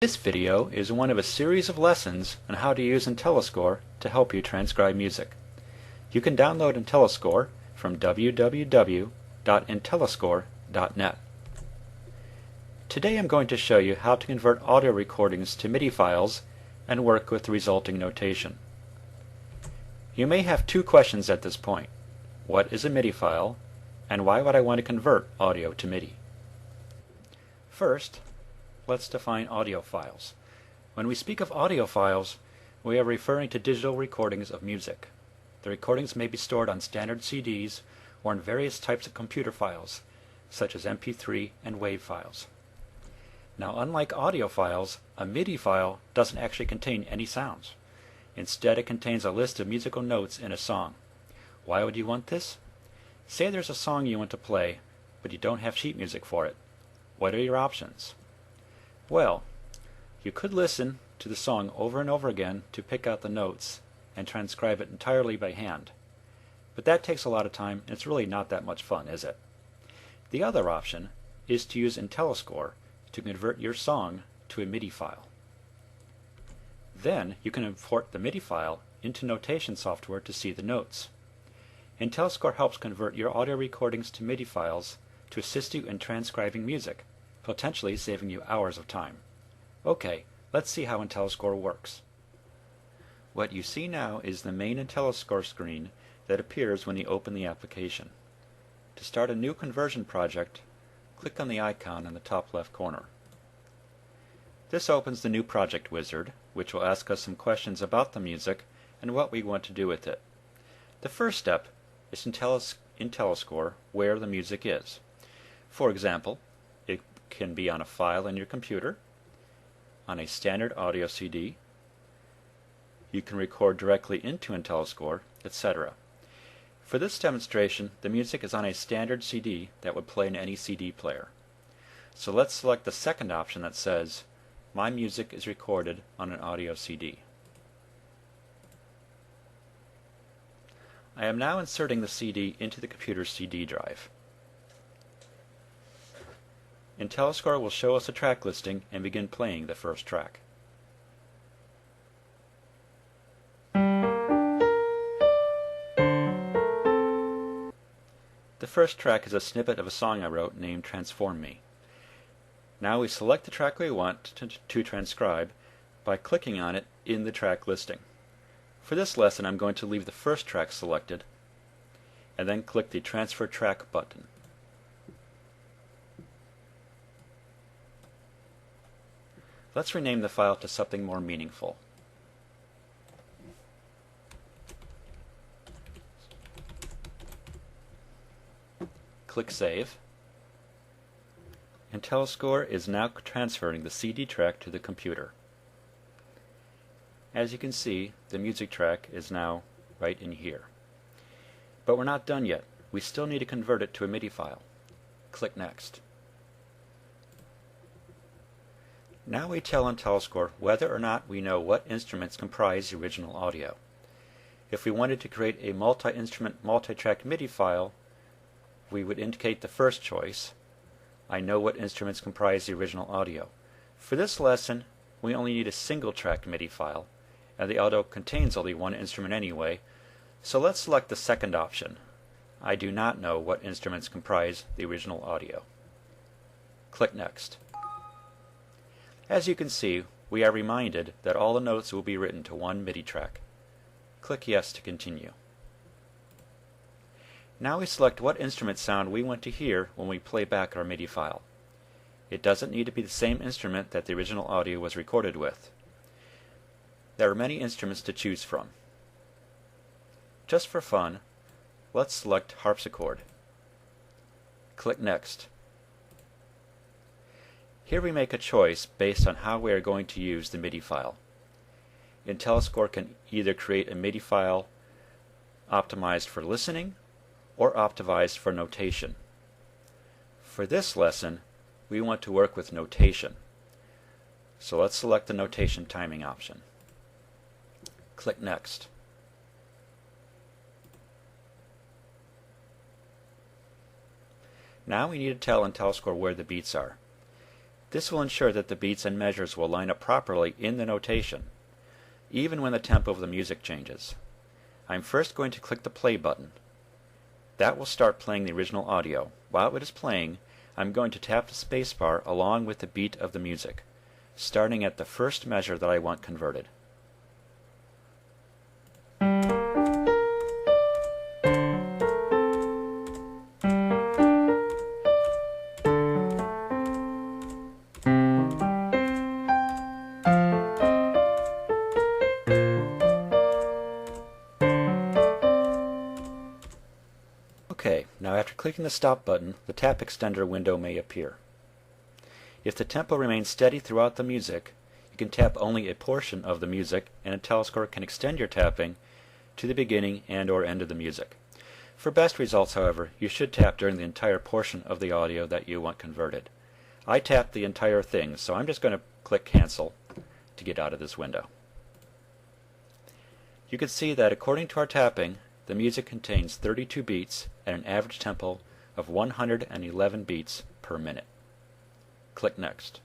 This video is one of a series of lessons on how to use IntelliScore to help you transcribe music. You can download IntelliScore from www.intelliscore.net. Today I'm going to show you how to convert audio recordings to MIDI files and work with the resulting notation. You may have two questions at this point. What is a MIDI file, and why would I want to convert audio to MIDI? First, let's define audio files. When we speak of audio files, we are referring to digital recordings of music. The recordings may be stored on standard CDs or in various types of computer files, such as MP3 and WAV files. Now, unlike audio files, a MIDI file doesn't actually contain any sounds. Instead, it contains a list of musical notes in a song. Why would you want this? Say there's a song you want to play, but you don't have sheet music for it. What are your options? Well, you could listen to the song over and over again to pick out the notes and transcribe it entirely by hand. But that takes a lot of time, and it's really not that much fun, is it? The other option is to use IntelliScore to convert your song to a MIDI file. Then you can import the MIDI file into notation software to see the notes. IntelliScore helps convert your audio recordings to MIDI files to assist you in transcribing music, potentially saving you hours of time. Okay, let's see how IntelliScore works. What you see now is the main IntelliScore screen that appears when you open the application. To start a new conversion project, click on the icon in the top left corner. This opens the new project wizard, which will ask us some questions about the music and what we want to do with it. The first step is to tell IntelliScore where the music is. For example, it can be on a file in your computer, on a standard audio CD, you can record directly into IntelliScore, etc. For this demonstration, the music is on a standard CD that would play in any CD player. So let's select the second option that says, My music is recorded on an audio CD. I am now inserting the CD into the computer's CD drive. IntelliScore will show us a track listing and begin playing the first track. The first track is a snippet of a song I wrote named Transform Me. Now we select the track we want to transcribe by clicking on it in the track listing. For this lesson, I'm going to leave the first track selected and then click the Transfer Track button. Let's rename the file to something more meaningful. Click Save. IntelliScore is now transferring the CD track to the computer. As you can see, the music track is now right in here. But we're not done yet. We still need to convert it to a MIDI file. Click Next. Now we tell IntelliScore whether or not we know what instruments comprise the original audio. If we wanted to create a multi-instrument, multi-track MIDI file, we would indicate the first choice, I know what instruments comprise the original audio. For this lesson, we only need a single-track MIDI file, and the audio contains only one instrument anyway, so let's select the second option. I do not know what instruments comprise the original audio. Click Next. As you can see, we are reminded that all the notes will be written to one MIDI track. Click Yes to continue. Now we select what instrument sound we want to hear when we play back our MIDI file. It doesn't need to be the same instrument that the original audio was recorded with. There are many instruments to choose from. Just for fun, let's select harpsichord. Click Next. Here we make a choice based on how we are going to use the MIDI file. IntelliScore can either create a MIDI file optimized for listening or optimized for notation. For this lesson, we want to work with notation. So let's select the notation timing option. Click Next. Now we need to tell IntelliScore where the beats are. This will ensure that the beats and measures will line up properly in the notation, even when the tempo of the music changes. I'm first going to click the play button. That will start playing the original audio. While it is playing, I'm going to tap the spacebar along with the beat of the music, starting at the first measure that I want converted. Okay, now after clicking the stop button, the tap extender window may appear. If the tempo remains steady throughout the music, you can tap only a portion of the music, and IntelliScore can extend your tapping to the beginning and/or end of the music. For best results, however, you should tap during the entire portion of the audio that you want converted. I tapped the entire thing, so I'm just going to click Cancel to get out of this window. You can see that according to our tapping, the music contains 32 beats at an average tempo of 111 beats per minute. Click Next.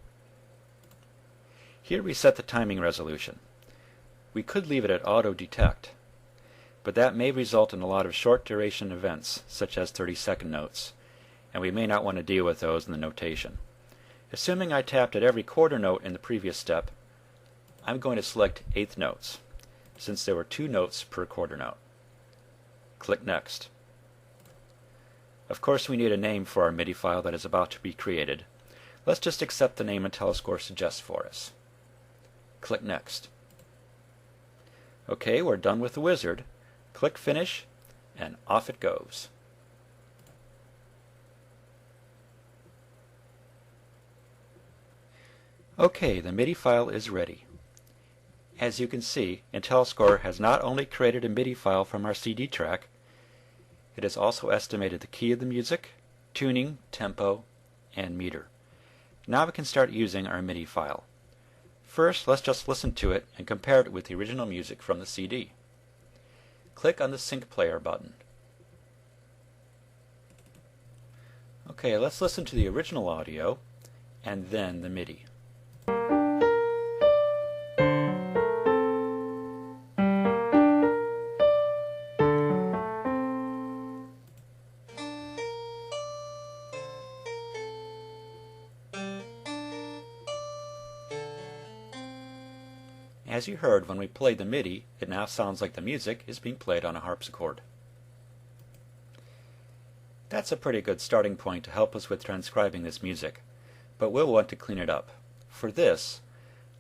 Here we set the timing resolution. We could leave it at Auto Detect, but that may result in a lot of short duration events, such as 30-second notes, and we may not want to deal with those in the notation. Assuming I tapped at every quarter note in the previous step, I'm going to select eighth notes, since there were 2 notes per quarter note. Click Next. Of course, we need a name for our MIDI file that is about to be created. Let's just accept the name IntelliScore suggests for us. Click Next. Okay, we're done with the wizard. Click Finish, and off it goes. Okay, the MIDI file is ready. As you can see, IntelliScore has not only created a MIDI file from our CD track, it has also estimated the key of the music, tuning, tempo, and meter. Now we can start using our MIDI file. First, let's just listen to it and compare it with the original music from the CD. Click on the Sync Player button. Okay, let's listen to the original audio and then the MIDI. As you heard when we played the MIDI, it now sounds like the music is being played on a harpsichord. That's a pretty good starting point to help us with transcribing this music, but we'll want to clean it up. For this,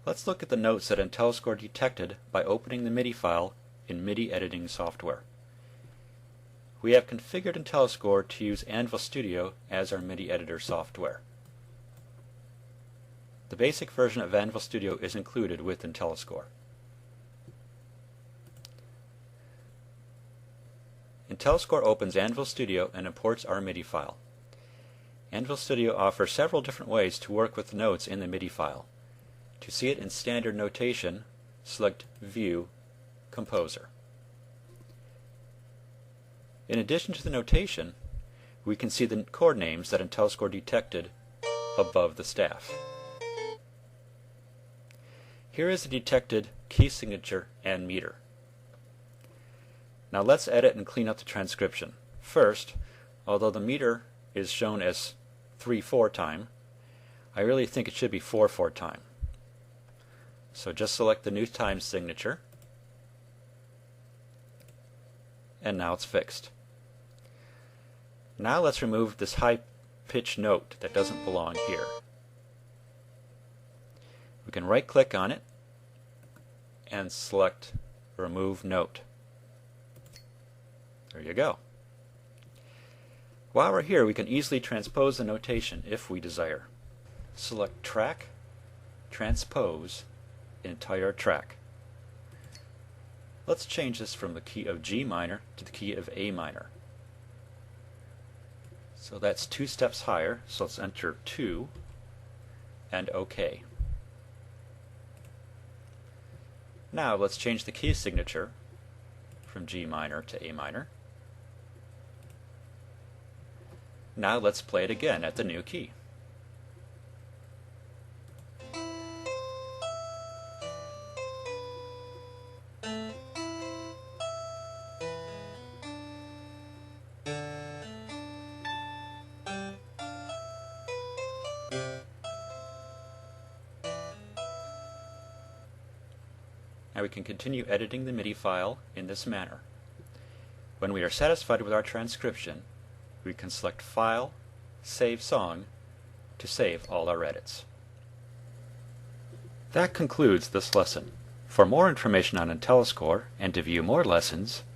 let's look at the notes that IntelliScore detected by opening the MIDI file in MIDI editing software. We have configured IntelliScore to use Anvil Studio as our MIDI editor software. The basic version of Anvil Studio is included with IntelliScore. IntelliScore opens Anvil Studio and imports our MIDI file. Anvil Studio offers several different ways to work with the notes in the MIDI file. To see it in standard notation, select View, Composer. In addition to the notation, we can see the chord names that IntelliScore detected above the staff. Here is the detected key signature and meter. Now let's edit and clean up the transcription. First, although the meter is shown as 3/4 time, I really think it should be 4/4 time. So just select the new time signature, and now it's fixed. Now let's remove this high-pitched note that doesn't belong here. We can right-click on it and select Remove Note. There you go. While we're here, we can easily transpose the notation if we desire. Select Track, Transpose, Entire Track. Let's change this from the key of G minor to the key of A minor. So that's 2 steps higher, so let's enter 2 and OK. Now let's change the key signature from G minor to A minor. Now let's play it again at the new key. and we can continue editing the MIDI file in this manner. When we are satisfied with our transcription, we can select File, Save Song to save all our edits. That concludes this lesson. For more information on IntelliScore and to view more lessons,